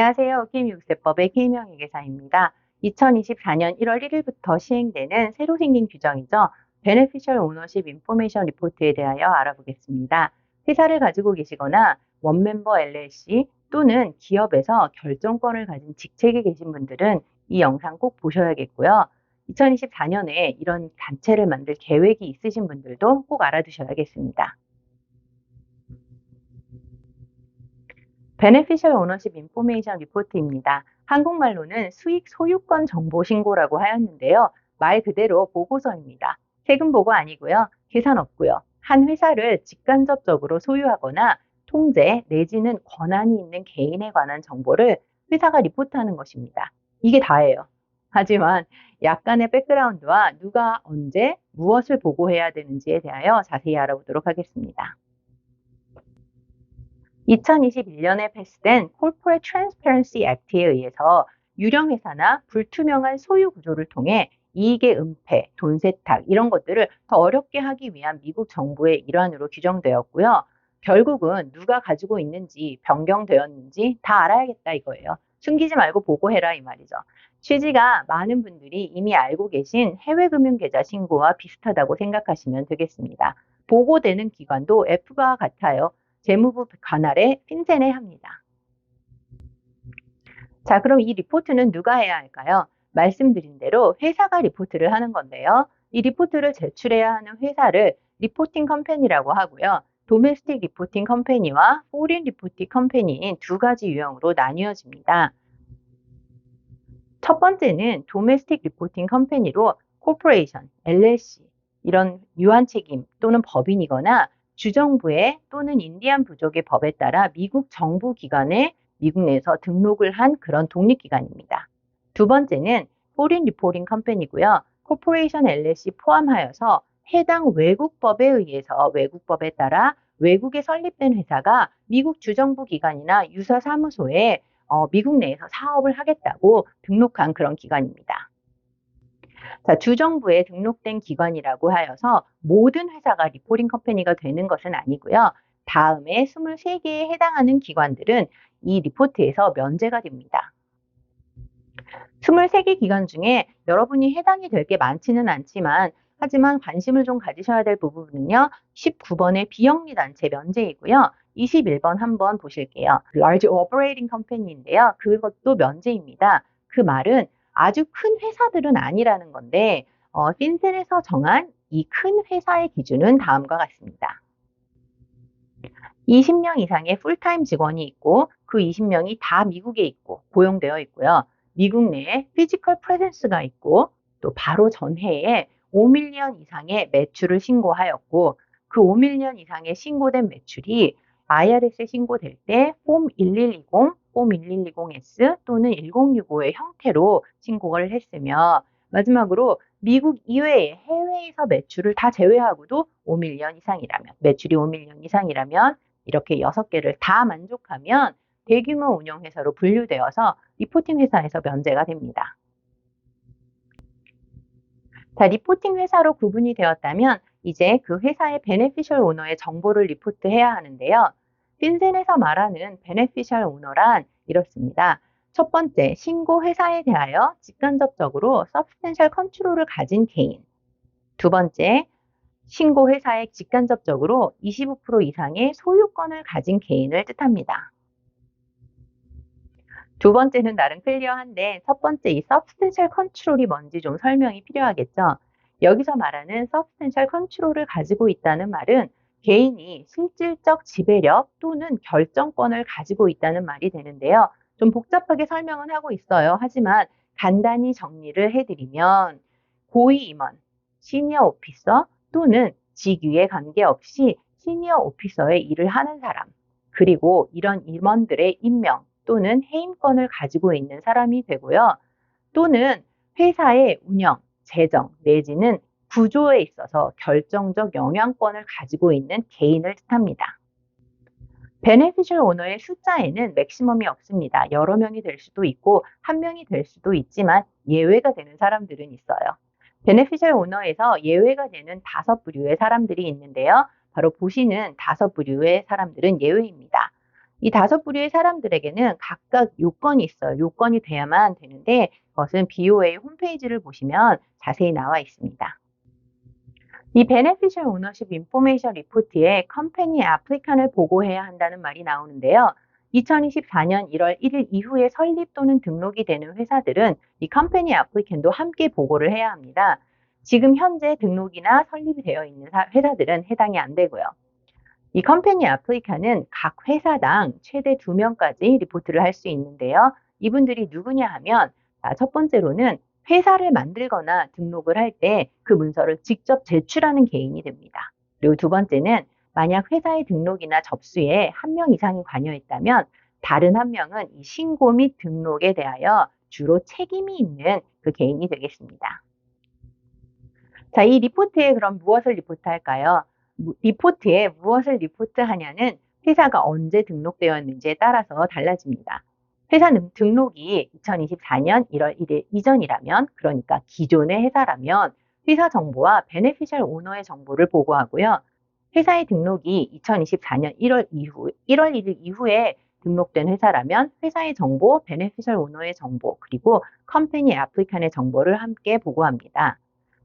안녕하세요. K미국세법의 K명예계사입니다. 2024년 1월 1일부터 시행되는 새로 생긴 규정이죠. Beneficial Ownership Information Report에 대하여 알아보겠습니다. 회사를 가지고 계시거나 원멤버 LLC 또는 기업에서 결정권을 가진 직책에 계신 분들은 이 영상 꼭 보셔야겠고요. 2024년에 이런 단체를 만들 계획이 있으신 분들도 꼭 알아두셔야겠습니다. Beneficial Ownership Information Report입니다. 한국말로는 수익 소유권 정보 신고라고 하였는데요. 말 그대로 보고서입니다. 세금 보고 아니고요. 계산 없고요. 한 회사를 직간접적으로 소유하거나 통제 내지는 권한이 있는 개인에 관한 정보를 회사가 리포트하는 것입니다. 이게 다예요. 하지만 약간의 백그라운드와 누가 언제 무엇을 보고해야 되는지에 대하여 자세히 알아보도록 하겠습니다. 2021년에 패스된 Corporate Transparency Act에 의해서 유령회사나 불투명한 소유 구조를 통해 이익의 은폐, 돈 세탁 이런 것들을 더 어렵게 하기 위한 미국 정부의 일환으로 규정되었고요. 결국은 누가 가지고 있는지 변경되었는지 다 알아야겠다 이거예요. 숨기지 말고 보고해라 이 말이죠. 취지가 많은 분들이 이미 알고 계신 해외금융계좌 신고와 비슷하다고 생각하시면 되겠습니다. 보고되는 기관도 F가 같아요. 재무부 관할에 핀센에 합니다. 자, 그럼 이 리포트는 누가 해야 할까요? 말씀드린 대로 회사가 리포트를 하는 건데요. 이 리포트를 제출해야 하는 회사를 리포팅 컴퍼니라고 하고요. 도메스틱 리포팅 컴퍼니와 포린 리포팅 컴퍼니인 두 가지 유형으로 나뉘어집니다. 첫 번째는 도메스틱 리포팅 컴퍼니로 코퍼레이션, LLC 이런 유한 책임 또는 법인이거나 주정부의 또는 인디안 부족의 법에 따라 미국 정부 기관에 미국 내에서 등록을 한 그런 독립기관입니다. 두 번째는 포린 리포팅 컴퍼니고요. 코퍼레이션 LLC 포함하여서 해당 외국법에 의해서 외국법에 따라 외국에 설립된 회사가 미국 주정부 기관이나 유사사무소에 미국 내에서 사업을 하겠다고 등록한 그런 기관입니다. 자, 주정부에 등록된 기관이라고 하여서 모든 회사가 리포팅 컴퍼니가 되는 것은 아니고요. 다음에 23개에 해당하는 기관들은 이 리포트에서 면제가 됩니다. 23개 기관 중에 여러분이 해당이 될 게 많지는 않지만 하지만 관심을 좀 가지셔야 될 부분은요. 19번의 비영리 단체 면제이고요. 21번 한번 보실게요. Large Operating Company인데요. 그것도 면제입니다. 그 말은 아주 큰 회사들은 아니라는 건데 핀센에서 정한 이 큰 회사의 기준은 다음과 같습니다. 20명 이상의 풀타임 직원이 있고 그 20명이 다 미국에 있고 고용되어 있고요. 미국 내에 피지컬 프레젠스가 있고 또 바로 전해에 5밀리언 이상의 매출을 신고하였고 그 5밀리언 이상의 신고된 매출이 IRS에 신고될 때 폼 1120, 폼 1120S 또는 1065의 형태로 신고를 했으며 마지막으로 미국 이외의 해외에서 매출을 다 제외하고도 5밀리언 이상이라면 매출이 5밀리언 이상이라면 이렇게 6개를 다 만족하면 대규모 운영회사로 분류되어서 리포팅 회사에서 면제가 됩니다. 자, 리포팅 회사로 구분이 되었다면 이제 그 회사의 베네피셜 오너의 정보를 리포트해야 하는데요. 핀센에서 말하는 베네피셜 오너란 이렇습니다. 첫 번째, 신고 회사에 대하여 직간접적으로 서브스텐셜 컨트롤을 가진 개인. 두 번째, 신고 회사에 직간접적으로 25% 이상의 소유권을 가진 개인을 뜻합니다. 두 번째는 나름 클리어한데 첫 번째 이 substantial control이 뭔지 좀 설명이 필요하겠죠. 여기서 말하는 substantial control을 가지고 있다는 말은 개인이 실질적 지배력 또는 결정권을 가지고 있다는 말이 되는데요. 좀 복잡하게 설명은 하고 있어요. 하지만 간단히 정리를 해드리면 고위 임원, 시니어 오피서 또는 직위에 관계없이 시니어 오피서의 일을 하는 사람 그리고 이런 임원들의 임명 또는 해임권을 가지고 있는 사람이 되고요. 또는 회사의 운영, 재정 내지는 구조에 있어서 결정적 영향권을 가지고 있는 개인을 뜻합니다. 베네피셜 오너의 숫자에는 맥시멈이 없습니다. 여러 명이 될 수도 있고 한 명이 될 수도 있지만 예외가 되는 사람들은 있어요. 베네피셜 오너에서 예외가 되는 5부류의 사람들이 있는데요. 바로 보시는 5부류의 사람들은 예외입니다. 이 5부류의 사람들에게는 각각 요건이 있어요. 요건이 돼야만 되는데 그것은 BOA 홈페이지를 보시면 자세히 나와 있습니다. 이 Beneficial Ownership Information Report에 컴퍼니 애플리칸을 보고해야 한다는 말이 나오는데요. 2024년 1월 1일 이후에 설립 또는 등록이 되는 회사들은 이 컴퍼니 애플리칸도 함께 보고를 해야 합니다. 지금 현재 등록이나 설립이 되어 있는 회사들은 해당이 안 되고요. 이 컴퍼니 애플리칸은 각 회사당 최대 2명까지 리포트를 할 수 있는데요. 이분들이 누구냐 하면 첫 번째로는 회사를 만들거나 등록을 할 때 그 문서를 직접 제출하는 개인이 됩니다. 그리고 두 번째는 만약 회사의 등록이나 접수에 1명 이상이 관여했다면 다른 1명은 이 신고 및 등록에 대하여 주로 책임이 있는 그 개인이 되겠습니다. 자, 이 리포트에 그럼 무엇을 리포트할까요? 리포트에 무엇을 리포트하냐는 회사가 언제 등록되었는지에 따라서 달라집니다. 회사 등록이 2024년 1월 1일 이전이라면, 그러니까 기존의 회사라면 회사 정보와 베네피셜 오너의 정보를 보고하고요. 회사의 등록이 2024년 1월 1일 이후에 등록된 회사라면 회사의 정보, 베네피셜 오너의 정보, 그리고 컴퍼니 애플리칸의 정보를 함께 보고합니다.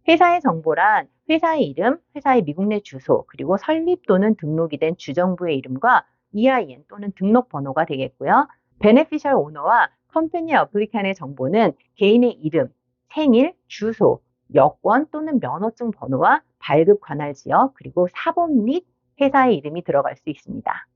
회사의 정보란 회사의 이름, 회사의 미국 내 주소, 그리고 설립 또는 등록이 된 주정부의 이름과 EIN 또는 등록번호가 되겠고요. 베네피셜 오너와 컴퍼니 애플리칸의 정보는 개인의 이름, 생일, 주소, 여권 또는 면허증 번호와 발급 관할 지역, 그리고 사본 및 회사의 이름이 들어갈 수 있습니다.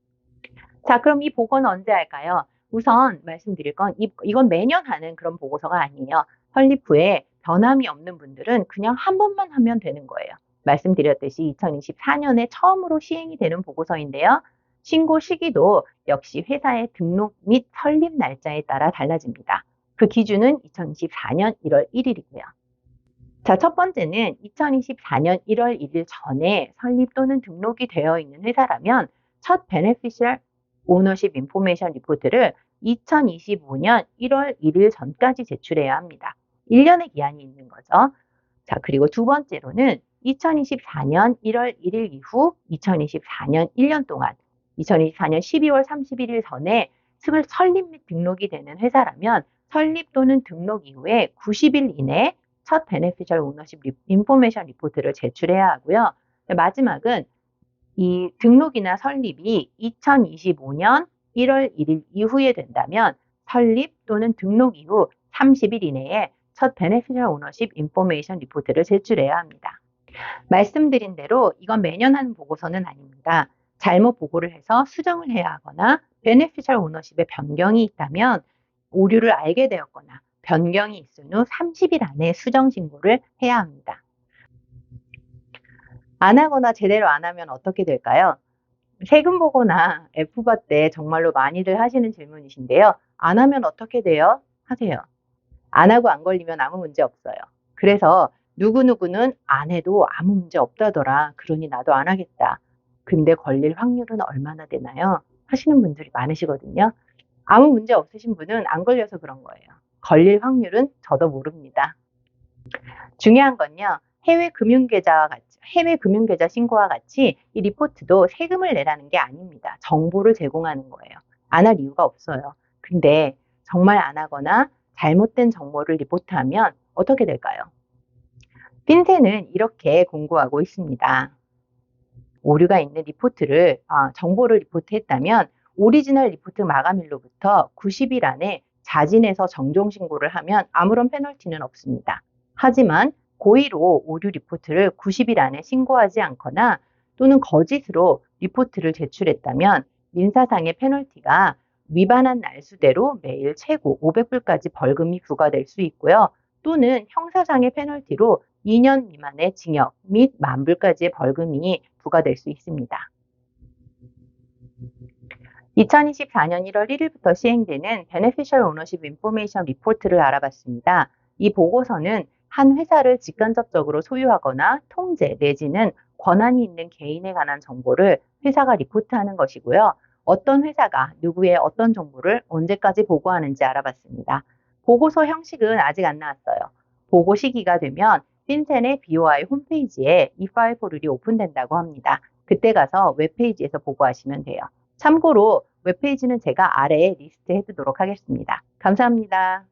자, 그럼 이 보고는 언제 할까요? 우선 말씀드릴 건 이건 매년 하는 그런 보고서가 아니에요. 설립 후에 변함이 없는 분들은 그냥 한 번만 하면 되는 거예요. 말씀드렸듯이 2024년에 처음으로 시행이 되는 보고서인데요. 신고 시기도 역시 회사의 등록 및 설립 날짜에 따라 달라집니다. 그 기준은 2024년 1월 1일이고요. 자, 첫 번째는 2024년 1월 1일 전에 설립 또는 등록이 되어 있는 회사라면 첫 베네피셜 오너십 인포메이션 리포트를 2025년 1월 1일 전까지 제출해야 합니다. 1년의 기한이 있는 거죠. 자, 그리고 두 번째로는 2024년 1월 1일 이후 2024년 1년 동안 2024년 12월 31일 전에 설립 및 등록이 되는 회사라면 설립 또는 등록 이후에 90일 이내 첫 베네피셜 오너십 인포메이션 리포트를 제출해야 하고요. 마지막은 이 등록이나 설립이 2025년 1월 1일 이후에 된다면 설립 또는 등록 이후 30일 이내에 첫 베네피셜 오너십 인포메이션 리포트를 제출해야 합니다. 말씀드린 대로 이건 매년 하는 보고서는 아닙니다. 잘못 보고를 해서 수정을 해야 하거나 베네피셜 오너십에 변경이 있다면 오류를 알게 되었거나 변경이 있은 후 30일 안에 수정 신고를 해야 합니다. 안 하거나 제대로 안 하면 어떻게 될까요? 세금 보고나 F바 때 정말로 많이들 하시는 질문이신데요. 안 하면 어떻게 돼요? 하세요. 안 하고 안 걸리면 아무 문제 없어요. 그래서 누구누구는 안 해도 아무 문제 없다더라. 그러니 나도 안 하겠다. 근데 걸릴 확률은 얼마나 되나요? 하시는 분들이 많으시거든요. 아무 문제 없으신 분은 안 걸려서 그런 거예요. 걸릴 확률은 저도 모릅니다. 중요한 건요. 해외 금융계좌 신고와 같이 이 리포트도 세금을 내라는 게 아닙니다. 정보를 제공하는 거예요. 안 할 이유가 없어요. 근데 정말 안 하거나 잘못된 정보를 리포트하면 어떻게 될까요? 핀세는 이렇게 공고하고 있습니다. 오류가 있는 정보를 리포트했다면 오리지널 리포트 마감일로부터 90일 안에 자진해서 정정 신고를 하면 아무런 페널티는 없습니다. 하지만 고의로 오류 리포트를 90일 안에 신고하지 않거나 또는 거짓으로 리포트를 제출했다면 민사상의 페널티가 위반한 날수대로 매일 최고 500불까지 벌금이 부과될 수 있고요. 또는 형사상의 페널티로 2년 미만의 징역 및 10,000불까지의 벌금이 부과될 수 있습니다. 2024년 1월 1일부터 시행되는 Beneficial Ownership Information Report를 알아봤습니다. 이 보고서는 한 회사를 직간접적으로 소유하거나 통제 내지는 권한이 있는 개인에 관한 정보를 회사가 리포트하는 것이고요. 어떤 회사가 누구의 어떤 정보를 언제까지 보고하는지 알아봤습니다. 보고서 형식은 아직 안 나왔어요. 보고 시기가 되면 핀센의 BOI 홈페이지에 이 파일 포룰이 오픈된다고 합니다. 그때 가서 웹페이지에서 보고하시면 돼요. 참고로 웹페이지는 제가 아래에 리스트해 두도록 하겠습니다. 감사합니다.